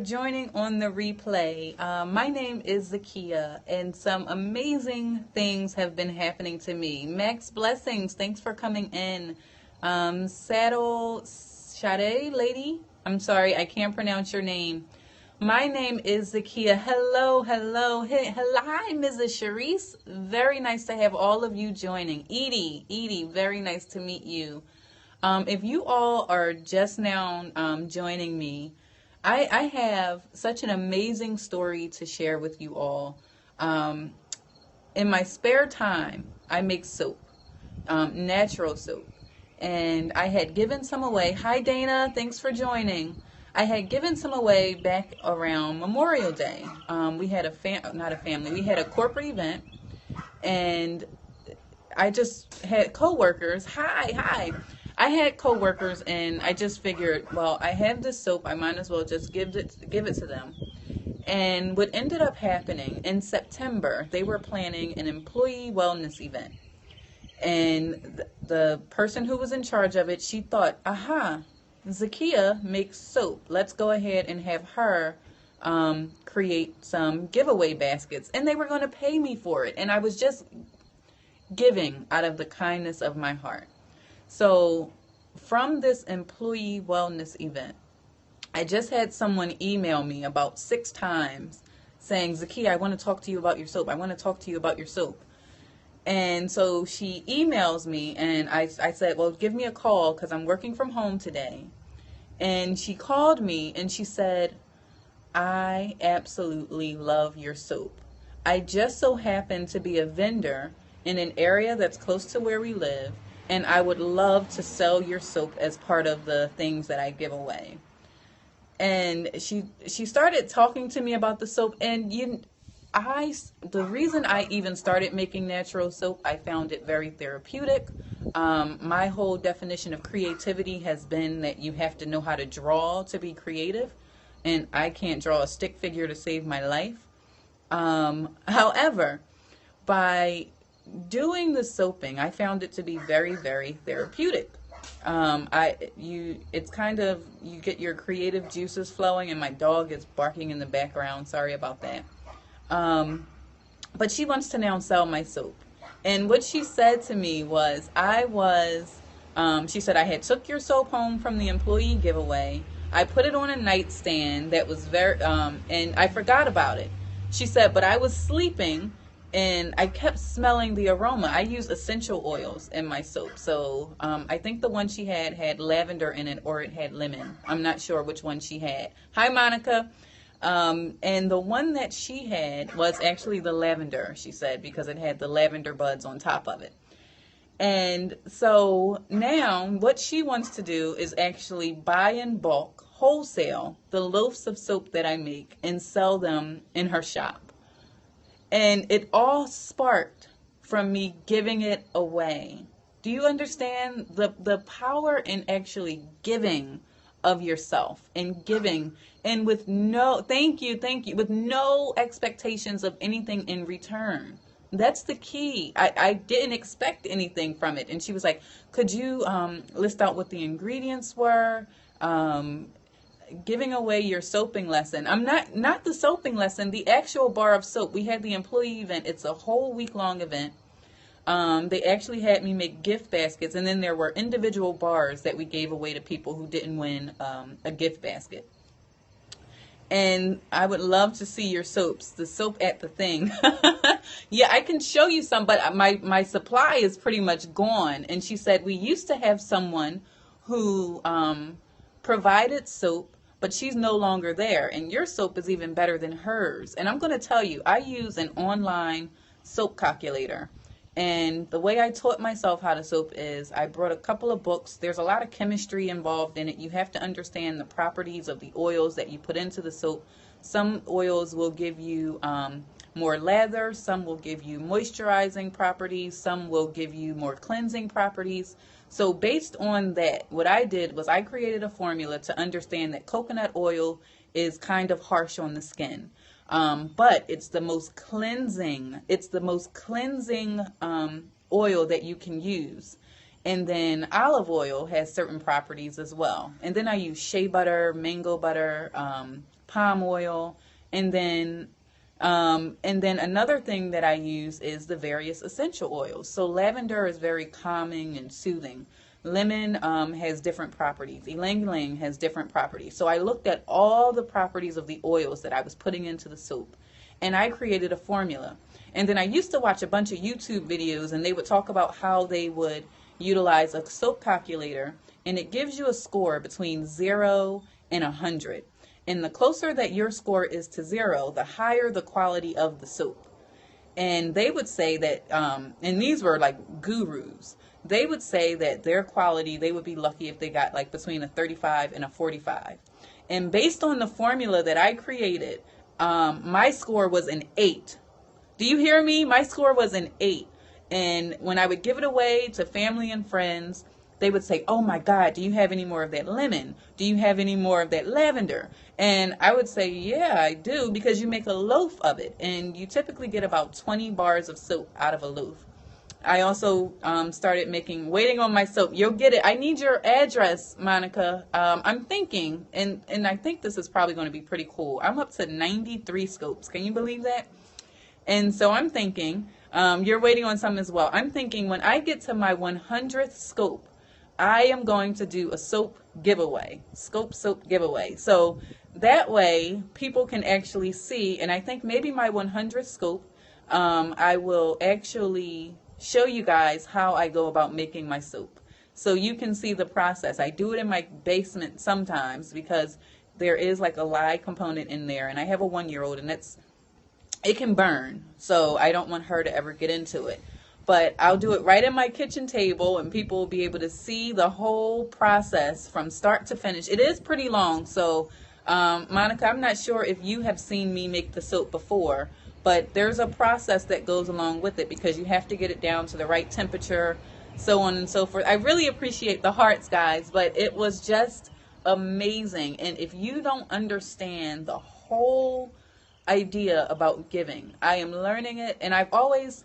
Joining on the replay. My name is Zakia, and some amazing things have been happening to me. Max Blessings, thanks for coming in. Saddle Shade Lady, I'm sorry, I can't pronounce your name. My name is Zakia. Hello, hello. Hi, Mrs. Sharice. Very nice to have all of you joining. Edie, very nice to meet you. If you all are just now joining me, I have such an amazing story to share with you all. In my spare time, I make soap, natural soap. And I had given some away. Hi, Dana. Thanks for joining. I had given some away back around Memorial Day. We had we had a corporate event, and I just had coworkers. Hi. I had coworkers, and I just figured, well, I have this soap. I might as well just give it to them. And what ended up happening in September, they were planning an employee wellness event. And the person who was in charge of it, she thought, aha, Zakia makes soap. Let's go ahead and have her create some giveaway baskets. And they were going to pay me for it. And I was just giving out of the kindness of my heart. So from this employee wellness event, I just had someone email me about 6 times saying, Zakia, I want to talk to you about your soap. I want to talk to you about your soap. And so she emails me, and I said, well, give me a call because I'm working from home today. And she called me and she said, I absolutely love your soap. I just so happen to be a vendor in an area that's close to where we live, and I would love to sell your soap as part of the things that I give away. And she started talking to me about the soap, and the reason I even started making natural soap, I found it very therapeutic. My whole definition of creativity has been that you have to know how to draw to be creative, and I can't draw a stick figure to save my life. However, by doing the soaping, I found it to be very, very therapeutic. It's kind of, you get your creative juices flowing, and my dog is barking in the background. Sorry about that. But she wants to now sell my soap. And what she said to me was, she said, I had took your soap home from the employee giveaway. I put it on a nightstand that was and I forgot about it. She said, but I was sleeping and I kept smelling the aroma. I use essential oils in my soap. So I think the one she had lavender in it, or it had lemon. I'm not sure which one she had. Hi, Monica. And the one that she had was actually the lavender, she said, because it had the lavender buds on top of it. And so now what she wants to do is actually buy in bulk, wholesale, the loaves of soap that I make and sell them in her shop. And it all sparked from me giving it away. Do you understand the power in actually giving of yourself and giving, and with no, thank you, with no expectations of anything in return? That's the key. I didn't expect anything from it. And she was like, could you list out what the ingredients were? Giving away your soaping lesson. I'm not the soaping lesson, the actual bar of soap. We had the employee event. It's a whole week-long event. They actually had me make gift baskets, and then there were individual bars that we gave away to people who didn't win a gift basket. And I would love to see your soaps, the soap at the thing. Yeah, I can show you some, but my supply is pretty much gone. And she said, we used to have someone who provided soap, but she's no longer there, and your soap is even better than hers. And I'm going to tell you, I use an online soap calculator. And the way I taught myself how to soap is I brought a couple of books. There's a lot of chemistry involved in it. You have to understand the properties of the oils that you put into the soap. Some oils will give you more lather. Some will give you moisturizing properties. Some will give you more cleansing properties. So based on that, what I did was I created a formula to understand that coconut oil is kind of harsh on the skin. But it's the most cleansing. It's the most cleansing oil that you can use. And then olive oil has certain properties as well. And then I use shea butter, mango butter, palm oil, and then another thing that I use is the various essential oils. So lavender is very calming and soothing. Lemon has different properties. Ylang ylang has different properties. So I looked at all the properties of the oils that I was putting into the soap, and I created a formula. And then I used to watch a bunch of YouTube videos, and they would talk about how they would utilize a soap calculator, and it gives you a score between 0 and 100. And the closer that your score is to 0, the higher the quality of the soap. And they would say that, and these were like gurus, they would say that their quality, they would be lucky if they got like between a 35 and a 45. And based on the formula that I created, my score was an 8. Do you hear me? My score was an 8. And when I would give it away to family and friends, they would say, oh my God, do you have any more of that lemon? Do you have any more of that lavender? And I would say, yeah, I do, because you make a loaf of it. And you typically get about 20 bars of soap out of a loaf. I also started waiting on my soap. You'll get it. I need your address, Monica. I'm thinking, and I think this is probably going to be pretty cool. I'm up to 93 scopes. Can you believe that? And so I'm thinking, you're waiting on some as well. I'm thinking when I get to my 100th scope, I am going to do a soap giveaway, soap giveaway. So that way people can actually see, and I think maybe my 100th scope, I will actually show you guys how I go about making my soap. So you can see the process. I do it in my basement sometimes because there is like a lye component in there, and I have a 1-year-old, and it can burn. So I don't want her to ever get into it. But I'll do it right at my kitchen table, and people will be able to see the whole process from start to finish. It is pretty long. So, Monica, I'm not sure if you have seen me make the soap before, but there's a process that goes along with it because you have to get it down to the right temperature, so on and so forth. I really appreciate the hearts, guys, but it was just amazing. And if you don't understand the whole idea about giving, I am learning it, and I've always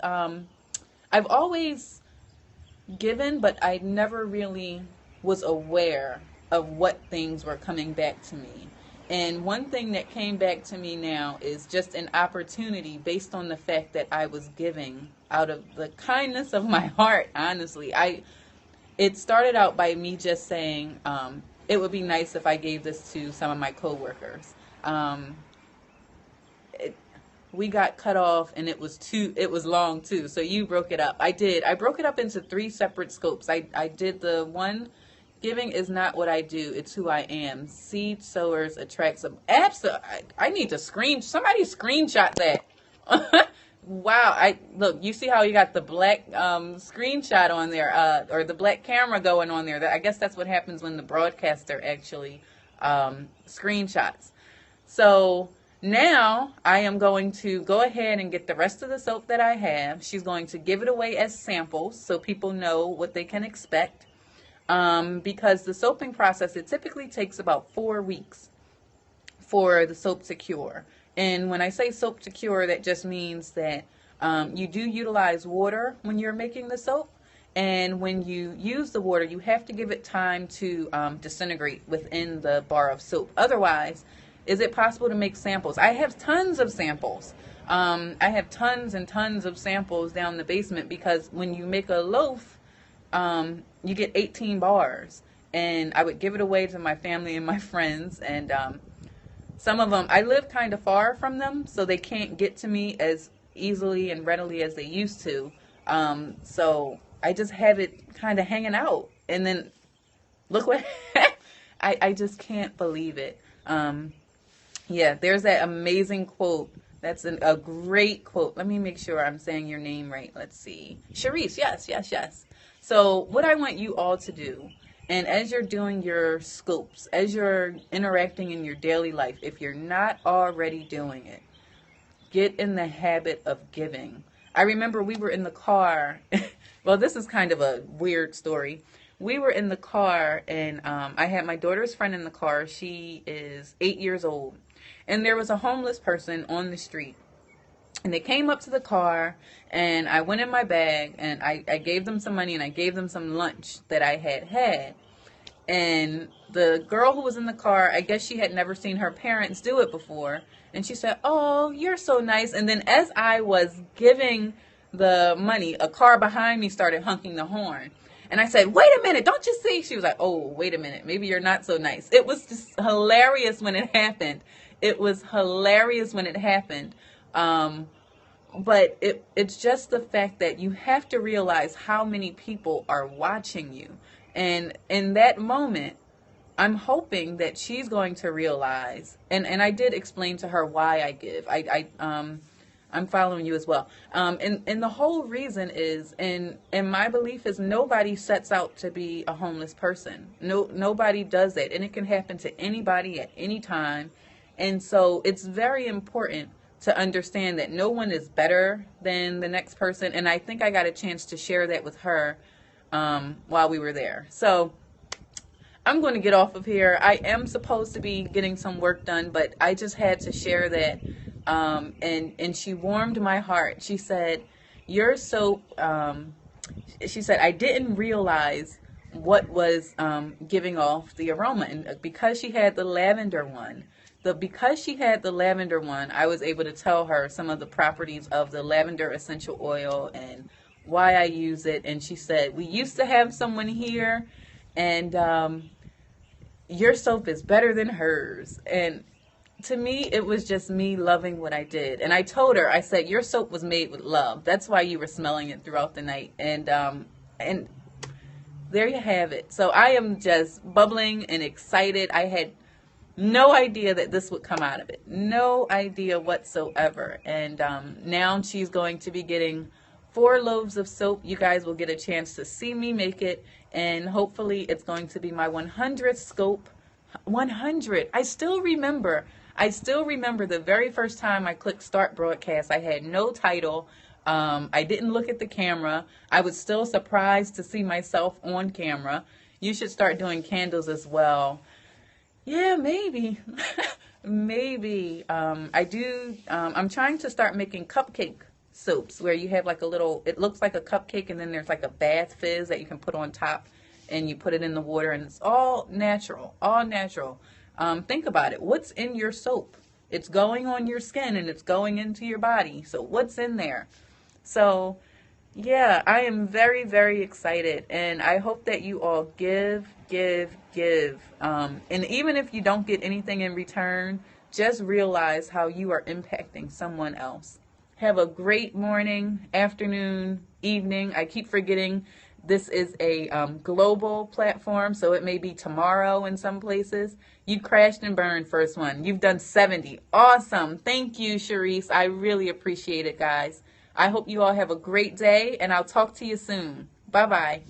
given, but I never really was aware of what things were coming back to me. And one thing that came back to me now is just an opportunity based on the fact that I was giving out of the kindness of my heart. Honestly, it started out by me just saying, it would be nice if I gave this to some of my coworkers. We got cut off, and it was long too. So you broke it up. I broke it up into 3 separate scopes. I did the one, giving is not what I do, it's who I am. Seed sowers attract some. I need to somebody screenshot that. Wow. Look, you see how you got the black screenshot on there, or the black camera going on there. I guess that's what happens when the broadcaster actually screenshots. So now I am going to go ahead and get the rest of the soap that I have. She's going to give it away as samples so people know what they can expect. Because the soaping process, it typically takes about 4 weeks for the soap to cure. And when I say soap to cure, that just means that you do utilize water when you're making the soap. And when you use the water, you have to give it time to disintegrate within the bar of soap. Otherwise, is it possible to make samples? I have tons of samples. I have tons and tons of samples down the basement because when you make a loaf, you get 18 bars. And I would give it away to my family and my friends. And some of them, I live kind of far from them, so they can't get to me as easily and readily as they used to. So I just have it kind of hanging out. And then look what, I just can't believe it. Yeah, there's that amazing quote. That's a great quote. Let me make sure I'm saying your name right. Let's see. Sharice, yes. So what I want you all to do, and as you're doing your scopes, as you're interacting in your daily life, if you're not already doing it, get in the habit of giving. I remember we were in the car. Well, this is kind of a weird story. We were in the car, and I had my daughter's friend in the car. She is 8 years old. And there was a homeless person on the street. And they came up to the car, and I went in my bag, and I gave them some money, and I gave them some lunch that I had. And the girl who was in the car, I guess she had never seen her parents do it before. And she said, "Oh, you're so nice." And then as I was giving the money, a car behind me started honking the horn. And I said, "Wait a minute, don't you see?" She was like, "Oh, wait a minute, maybe you're not so nice." It was just hilarious when it happened. It was hilarious when it happened. But it's just the fact that you have to realize how many people are watching you. And in that moment, I'm hoping that she's going to realize, and I did explain to her why I give. I'm following you as well. And the whole reason is, and my belief is, nobody sets out to be a homeless person. Nobody does that. And it can happen to anybody at any time. And so it's very important to understand that no one is better than the next person. And I think I got a chance to share that with her while we were there. So I'm going to get off of here. I am supposed to be getting some work done, but I just had to share that. And she warmed my heart. She said, "You're so," she said, "I didn't realize what was giving off the aroma." And because she had the lavender one, I was able to tell her some of the properties of the lavender essential oil and why I use it. And she said, "We used to have someone here, and your soap is better than hers." And to me, it was just me loving what I did. And I told her, I said, "Your soap was made with love. That's why you were smelling it throughout the night." And there you have it. So I am just bubbling and excited. I had no idea that this would come out of it. No idea whatsoever. And now she's going to be getting 4 loaves of soap. You guys will get a chance to see me make it. And hopefully it's going to be my 100th scope. 100. I still remember the very first time I clicked start broadcast. I had no title. I didn't look at the camera. I was still surprised to see myself on camera. You should start doing candles as well. Yeah, maybe. Maybe. I'm trying to start making cupcake soaps where you have like a little, it looks like a cupcake, and then there's like a bath fizz that you can put on top, and you put it in the water, and it's all natural, all natural. Think about it. What's in your soap? It's going on your skin and it's going into your body. So what's in there? So yeah, I am very, very excited, and I hope that you all give. And even if you don't get anything in return, just realize how you are impacting someone else. Have a great morning, afternoon, evening. I keep forgetting this is a global platform, so it may be tomorrow in some places. You crashed and burned first one. You've done 70. Awesome. Thank you, Sharice. I really appreciate it, guys. I hope you all have a great day, and I'll talk to you soon. Bye-bye.